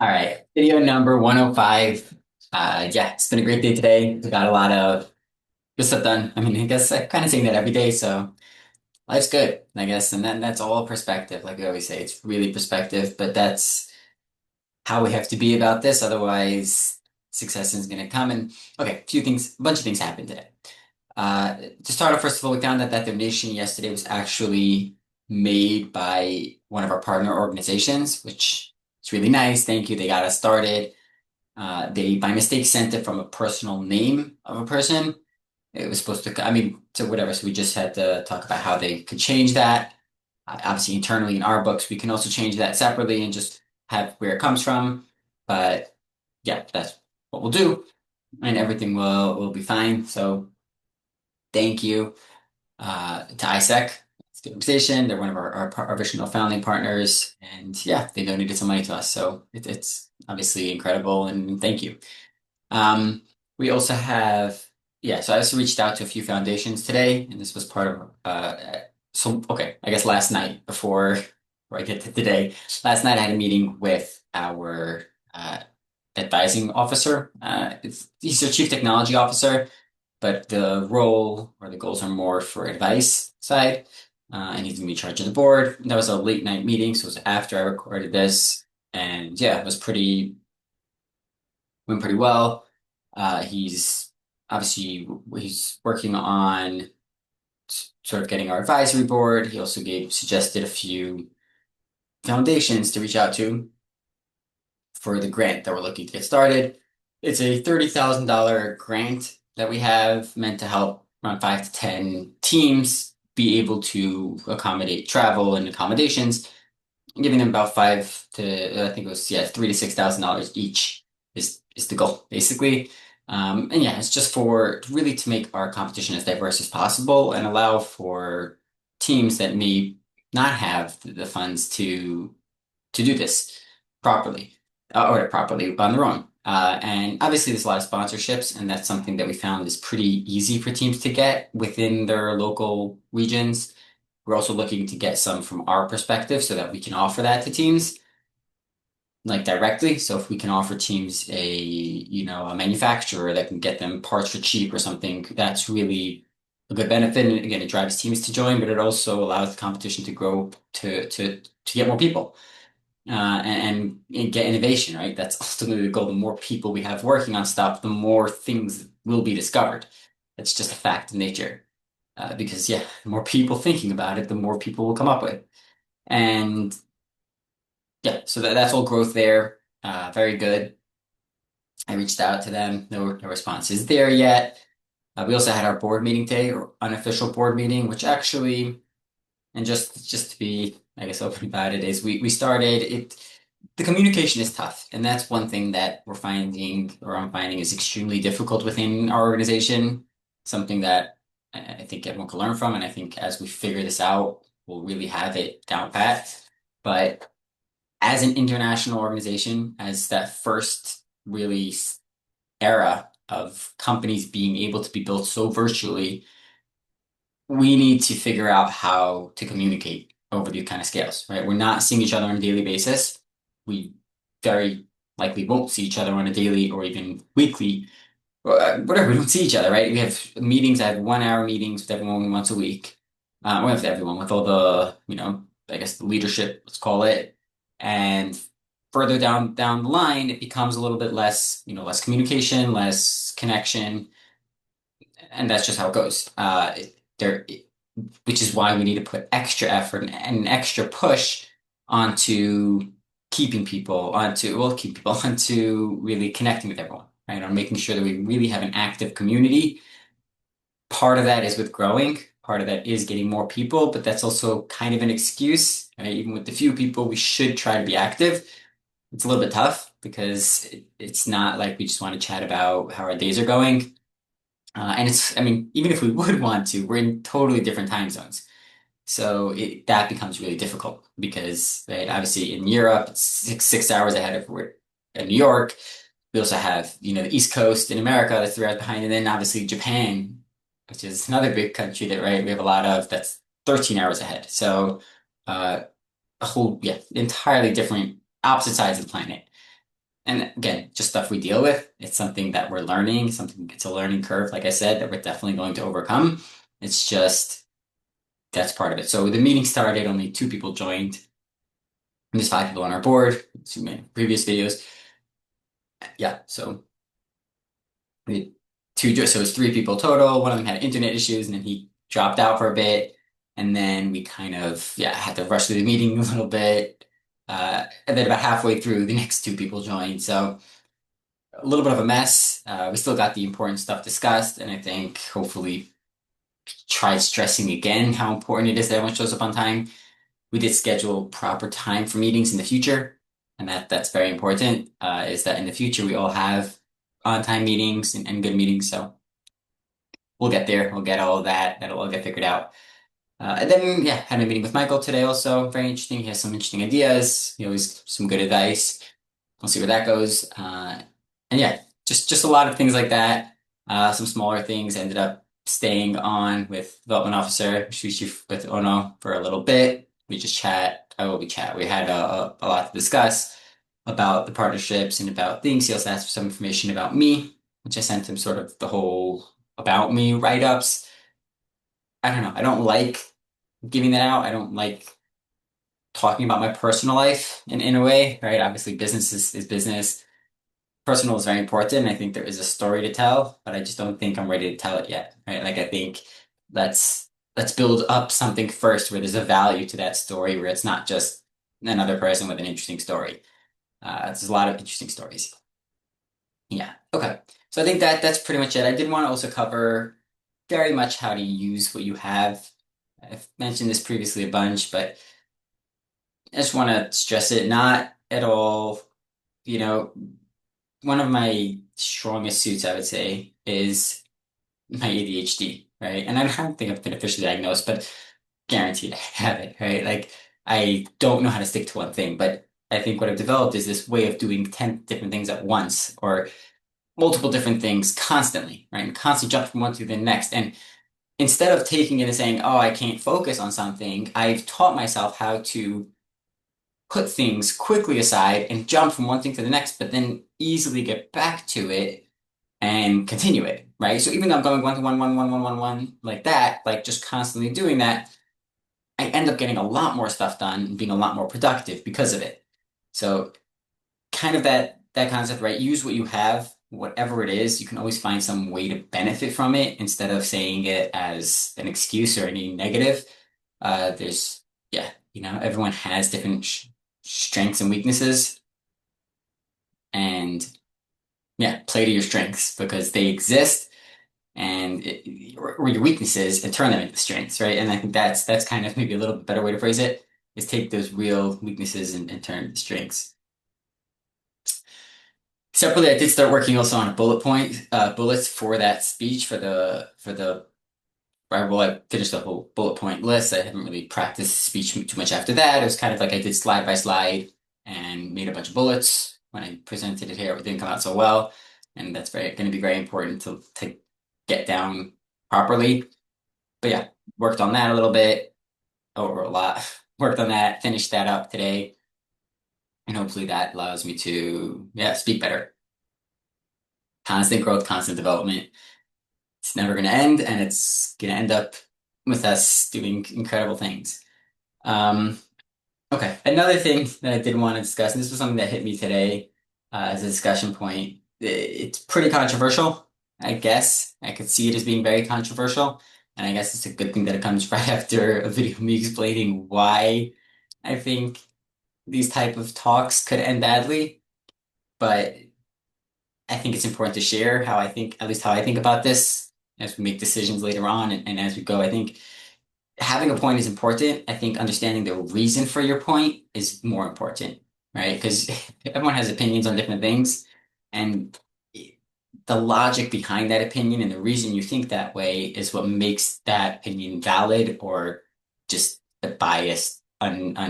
All right, video number 105. Yeah, it's been a great day today. We got a lot of good stuff done. I mean, I guess I'm kind of saying that every day, so life's good, I guess. And then that's all perspective. Like we always say, it's really perspective, but that's how we have to be about this. Otherwise, success isn't going to come. And okay, a bunch of things happened today. To start off, first of all, we found that that donation yesterday was actually made by one of our partner organizations, which is really nice. Thank you. They got us started. They by mistake sent it from a personal name of a person. It was supposed to, I mean, so whatever. So we just had to talk about how they could change that. Obviously, internally in our books, we can also change that separately and just have where it comes from. But yeah, that's what we'll do, and everything will be fine. So thank you to ISEC, it's the organization. They're one of our original founding partners, and yeah, they donated some money to us. So it's obviously incredible, and thank you. Um, we also have, yeah, so I also reached out to a few foundations today, and this was part of, okay, I guess last night before I get to today, last night I had a meeting with our advising officer. He's our chief technology officer, but the role or the goals are more for advice side, and he's gonna be in charge of the board. That was a late night meeting, so it was after I recorded this, and yeah, it was went pretty well. He's obviously he's working on sort of getting our advisory board. He also suggested a few foundations to reach out to for the grant that we're looking to get started. It's a $30,000 grant that we have meant to help around 5 to 10 teams be able to accommodate travel and accommodations, giving them about five to I think it was, yeah, $3,000 to $6,000 each is the goal basically. And yeah, it's just for really to make our competition as diverse as possible and allow for teams that may not have the funds to do this properly, or properly on their own. And obviously, there's a lot of sponsorships, and that's something that we found is pretty easy for teams to get within their local regions. We're also looking to get some from our perspective so that we can offer that to teams like directly. So if we can offer teams a manufacturer that can get them parts for cheap or something, that's really a good benefit. And again, it drives teams to join, but it also allows the competition to grow to get more people and get innovation, right? That's ultimately the goal. The more people we have working on stuff, the more things will be discovered. It's just a fact of nature. Because yeah, the more people thinking about it, the more people will come up with. And yeah, so that's all growth there. Very good. I reached out to them. No response is there yet. We also had our board meeting today, or unofficial board meeting, which actually, and just to be, I guess, open about it, is we started it. The communication is tough, and that's one thing that we're finding, or I'm finding, is extremely difficult within our organization. Something that I think everyone can learn from, and I think as we figure this out, we'll really have it down pat. But as an international organization, as that first really era of companies being able to be built so virtually, we need to figure out how to communicate over these kind of scales, right? We're not seeing each other on a daily basis. We very likely won't see each other on a daily or even weekly, or whatever. We don't see each other, right? We have meetings. I have 1 hour meetings with everyone once a week. Well, with everyone, with all the, I guess the leadership, let's call it. And further down the line, it becomes a little bit less, less communication, less connection, and that's just how it goes. There, which is why we need to put extra effort and an extra push onto keep people onto really connecting with everyone, right? On making sure that we really have an active community. Part of that is with growing, part of that is getting more people, but that's also kind of an excuse. Right? Even with the few people, we should try to be active. It's a little bit tough because it's not like we just want to chat about how our days are going. And I mean, even if we would want to, we're in totally different time zones. So that becomes really difficult because, right, obviously in Europe, it's six hours ahead of where in New York. We also have, the East Coast in America that's 3 hours behind, and then obviously Japan, which is another big country that, right, we have a lot of that's 13 hours ahead. So a whole, yeah, entirely different opposite sides of the planet. And again, just stuff we deal with. It's something that we're learning, it's a learning curve, like I said, that we're definitely going to overcome. It's just that's part of it. So the meeting started, only two people joined. There's five people on our board, see my previous videos. Yeah, so we so it's three people total. One of them had internet issues and then he dropped out for a bit. And then we kind of, yeah, had to rush through the meeting a little bit. And then about halfway through, the next two people joined. So a little bit of a mess. We still got the important stuff discussed, and I think hopefully try stressing again how important it is that everyone shows up on time. We did schedule proper time for meetings in the future, and that's very important. Is that in the future we all have on-time meetings and good meetings. So we'll get there. We'll get all of that. That'll all get figured out. And then yeah, had a meeting with Michael today. Also very interesting. He has some interesting ideas. He always some good advice. We'll see where that goes. And yeah, just a lot of things like that. Some smaller things. Ended up staying on with development officer Shushi with Ono for a little bit. We just chat. We chat. We had a lot to discuss about the partnerships and about things. He also asked for some information about me, which I sent him sort of the whole about me write-ups. I don't know. I don't like giving that out. I don't like talking about my personal life in a way, right? Obviously, business is business. Personal is very important. I think there is a story to tell, but I just don't think I'm ready to tell it yet, right? Like I think let's build up something first where there's a value to that story, where it's not just another person with an interesting story. There's a lot of interesting stories. Yeah. Okay. So I think that's pretty much it. I did want to also cover very much how to use what you have. I've mentioned this previously a bunch, but I just want to stress it, not at all, you know, one of my strongest suits, I would say, is my ADHD, right? And I don't think I've been officially diagnosed, but guaranteed I have it, right? Like I don't know how to stick to one thing, but I think what I've developed is this way of doing 10 different things at once or multiple different things constantly, right? And constantly jump from one to the next. And instead of taking it and saying, oh, I can't focus on something, I've taught myself how to put things quickly aside and jump from one thing to the next, but then easily get back to it and continue it, right? So even though I'm going one to one, one, one, one, one, one, like that, like just constantly doing that, I end up getting a lot more stuff done and being a lot more productive because of it. So kind of that concept, right? Use what you have, whatever it is, you can always find some way to benefit from it instead of saying it as an excuse or any negative. There's, yeah, everyone has different strengths and weaknesses, and yeah, play to your strengths because they exist and or your weaknesses and turn them into strengths, right? And I think that's kind of maybe a little bit better way to phrase it is take those real weaknesses and turn them into strengths. Separately, I did start working also on a bullets for that speech well, I finished the whole bullet point list. I haven't really practiced speech too much after that. It was kind of like I did slide by slide and made a bunch of bullets. When I presented it here, it didn't come out so well, and that's very going to be very important to get down properly. But yeah, worked on that a little bit, over a lot. Worked on that, finished that up today, and hopefully that allows me to, yeah, speak better. Constant growth, constant development. It's never going to end, and it's going to end up with us doing incredible things. Um, okay, another thing that I did want to discuss, and this was something that hit me today as a discussion point. It's pretty controversial, I guess. I could see it as being very controversial, and I guess it's a good thing that it comes right after a video of me explaining why I think these type of talks could end badly. But I think it's important to share how I think, at least how I think about this as we make decisions later on and as we go. I think having a point is important. I think understanding the reason for your point is more important, right? Because everyone has opinions on different things, and the logic behind that opinion and the reason you think that way is what makes that opinion valid or just a biased, without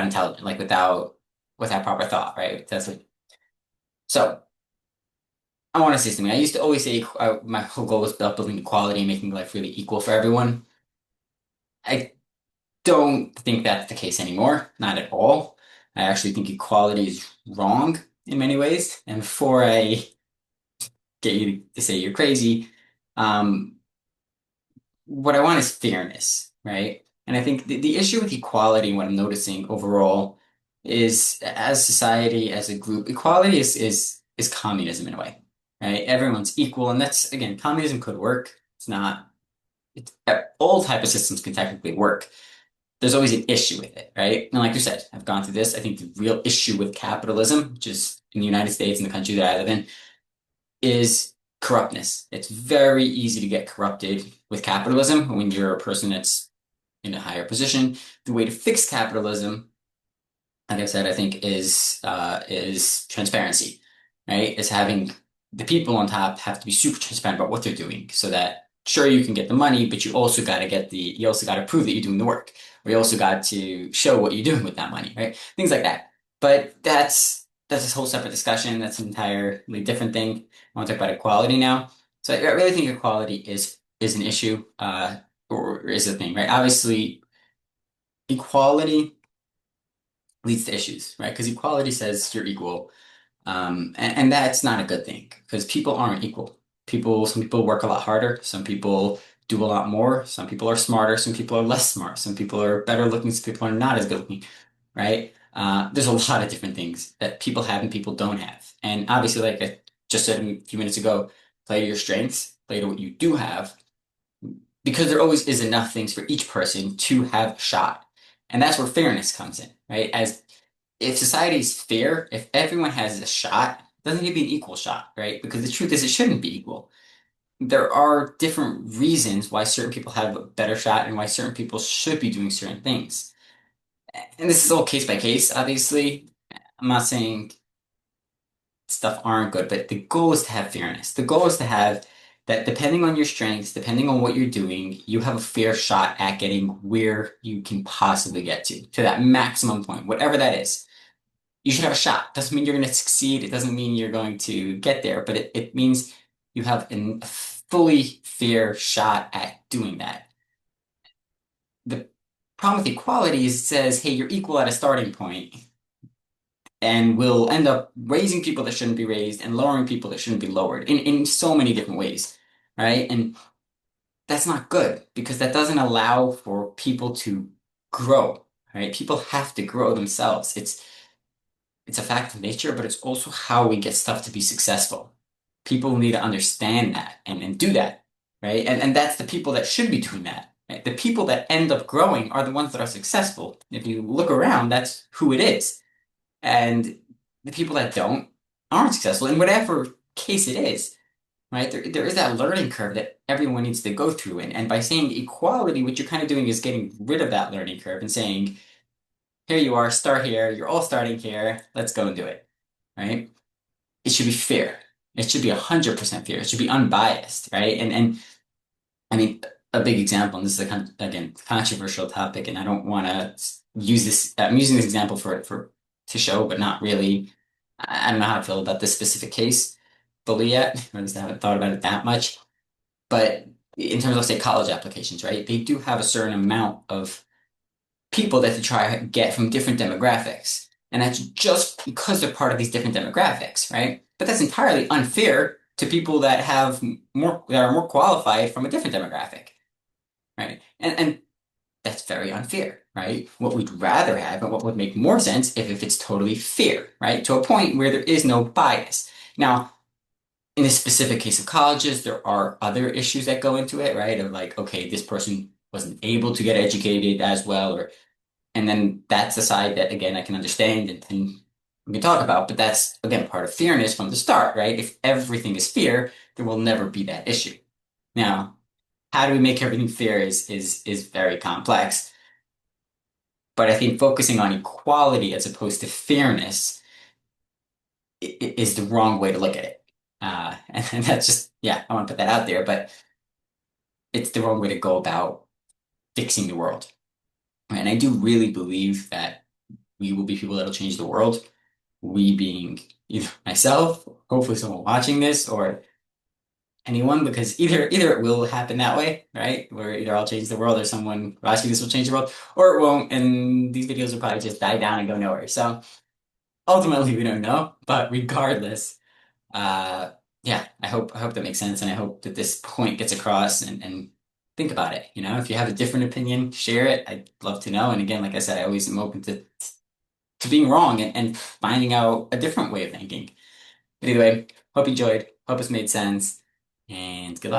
intelligence, like without proper thought, right? That's like, so. I want to say something. I used to always say my whole goal was about building equality and making life really equal for everyone. I don't think that's the case anymore, not at all. I actually think equality is wrong in many ways. And before I get you to say you're crazy, um, what I want is fairness, right? And I think the issue with equality, what I'm noticing overall, is as society, as a group, equality is communism in a way, right? Everyone's equal, and that's again, communism could work. It's not. It's, all type of systems can technically work. There's always an issue with it, right? And like you said, I've gone through this. I think the real issue with capitalism, which is in the United States and the country that I live in, is corruptness. It's very easy to get corrupted with capitalism when you're a person that's in a higher position. The way to fix capitalism, like I said, I think is transparency, right? Is having the people on top have to be super transparent about what they're doing, so that sure you can get the money, but you also got to prove that you're doing the work, or you also got to show what you're doing with that money, right? Things like that. But that's this whole separate discussion. That's an entirely different thing. I want to talk about equality now. So I really think equality is an issue, or is a thing, right? Obviously, equality leads to issues, right? Because equality says you're equal. And that's not a good thing because people aren't equal. Some people work a lot harder. Some people do a lot more. Some people are smarter. Some people are less smart. Some people are better looking. Some people are not as good looking, right? There's a lot of different things that people have and people don't have. And obviously, like I just said a few minutes ago, play to your strengths, play to what you do have, because there always is enough things for each person to have a shot. And that's where fairness comes in, right? As if society is fair, if everyone has a shot, it doesn't need to be an equal shot, right? Because the truth is it shouldn't be equal. There are different reasons why certain people have a better shot and why certain people should be doing certain things. And this is all case by case, obviously. I'm not saying stuff aren't good, but the goal is to have fairness. The goal is to have that depending on your strengths, depending on what you're doing, you have a fair shot at getting where you can possibly get to that maximum point, whatever that is. You should have a shot. Doesn't mean you're going to succeed. It doesn't mean you're going to get there, but it means you have a fully fair shot at doing that. The problem with equality is it says, hey, you're equal at a starting point, and we'll end up raising people that shouldn't be raised and lowering people that shouldn't be lowered in so many different ways, right? And that's not good because that doesn't allow for people to grow, right? People have to grow themselves. It's a fact of nature, but it's also how we get stuff to be successful. People need to understand that and do that, right? And that's the people that should be doing that. Right? The people that end up growing are the ones that are successful. If you look around, that's who it is. And the people that don't aren't successful in whatever case it is, right? There is that learning curve that everyone needs to go through. And by saying equality, what you're kind of doing is getting rid of that learning curve and saying, here you are, start here, you're all starting here, let's go and do it, right? It should be fair. It should be 100% fair. It should be unbiased, right? And I mean, a big example, and this is a again controversial topic, and I don't want to use this. I'm using this example for to show, but not really. I don't know how I feel about this specific case fully yet, or at least I haven't thought about it that much. But in terms of, say, college applications, right? They do have a certain amount of people that they try to get from different demographics. And that's just because they're part of these different demographics, right? But that's entirely unfair to people that have more that are more qualified from a different demographic, right? And that's very unfair, right? What we'd rather have and what would make more sense if it's totally fair, right? To a point where there is no bias. Now, in this specific case of colleges, there are other issues that go into it, right? Of like, okay, this person wasn't able to get educated as well, or and then that's a side that, again, I can understand and we can talk about, but that's, again, part of fairness from the start, right? If everything is fair, there will never be that issue. Now, how do we make everything fair is very complex, but I think focusing on equality as opposed to fairness is the wrong way to look at it. And that's just, yeah, I want to put that out there, but it's the wrong way to go about fixing the world. And I do really believe that we will be people that'll change the world. We being either myself, hopefully someone watching this, or anyone because either it will happen that way, right? Where either I'll change the world or someone watching this will change the world, or it won't, and these videos will probably just die down and go nowhere. So ultimately, we don't know. But regardless, uh, yeah, I hope that makes sense, and I hope that this point gets across and think about it. You know, if you have a different opinion, share it. I'd love to know. And again, like I said, I always am open to being wrong and finding out a different way of thinking. Anyway, hope you enjoyed. Hope it's made sense, and good luck.